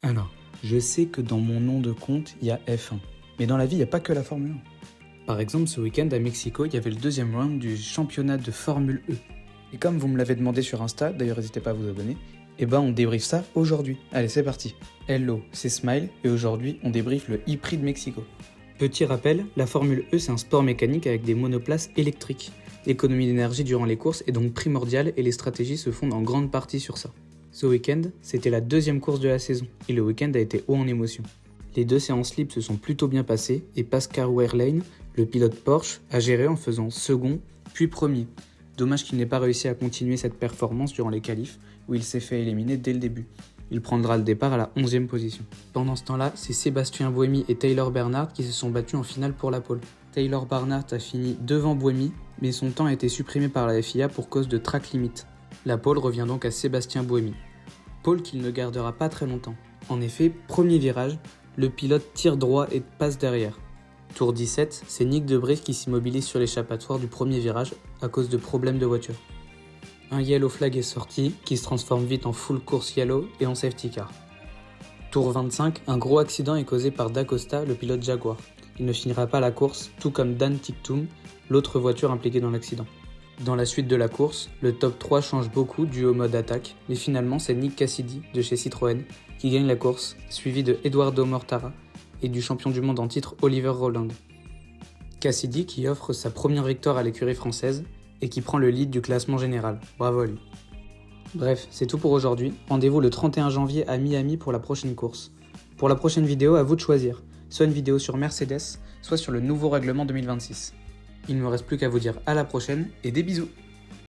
Alors, je sais que dans mon nom de compte, il y a F1. Mais dans la vie, il n'y a pas que la Formule 1. Par exemple, ce week-end à Mexico, il y avait le deuxième round du championnat de Formule E. Et comme vous me l'avez demandé sur Insta, d'ailleurs n'hésitez pas à vous abonner, on débriefe ça aujourd'hui. Allez, c'est parti. Hello, c'est Smile et aujourd'hui, on débriefe le e-prix de Mexico. Petit rappel, la Formule E, c'est un sport mécanique avec des monoplaces électriques. L'économie d'énergie durant les courses est donc primordiale et les stratégies se fondent en grande partie sur ça. Ce week-end, c'était la deuxième course de la saison et le week-end a été haut en émotion. Les deux séances libres se sont plutôt bien passées et Pascal Wehrlein, le pilote Porsche, a géré en faisant second puis premier. Dommage qu'il n'ait pas réussi à continuer cette performance durant les qualifs où il s'est fait éliminer dès le début. Il prendra le départ à la 11e position. Pendant ce temps-là, c'est Sébastien Buemi et Taylor Bernard qui se sont battus en finale pour la pole. Taylor Bernard a fini devant Buemi, mais son temps a été supprimé par la FIA pour cause de track limit. La pole revient donc à Sébastien Buemi. Pole qu'il ne gardera pas très longtemps. En effet, premier virage, le pilote tire droit et passe derrière. Tour 17, c'est Nyck de Vries qui s'immobilise sur l'échappatoire du premier virage à cause de problèmes de voiture. Un yellow flag est sorti, qui se transforme vite en full course yellow et en safety car. Tour 25, un gros accident est causé par D'Acosta, le pilote Jaguar. Il ne finira pas la course, tout comme Dan Ticktum, l'autre voiture impliquée dans l'accident. Dans la suite de la course, le top 3 change beaucoup dû au mode attaque, mais finalement c'est Nick Cassidy de chez Citroën qui gagne la course, suivi de Eduardo Mortara et du champion du monde en titre Oliver Rowland. Cassidy qui offre sa première victoire à l'écurie française et qui prend le lead du classement général. Bravo à lui. Bref, c'est tout pour aujourd'hui. Rendez-vous le 31 janvier à Miami pour la prochaine course. Pour la prochaine vidéo, à vous de choisir. Soit une vidéo sur Mercedes, soit sur le nouveau règlement 2026. Il ne me reste plus qu'à vous dire à la prochaine et des bisous.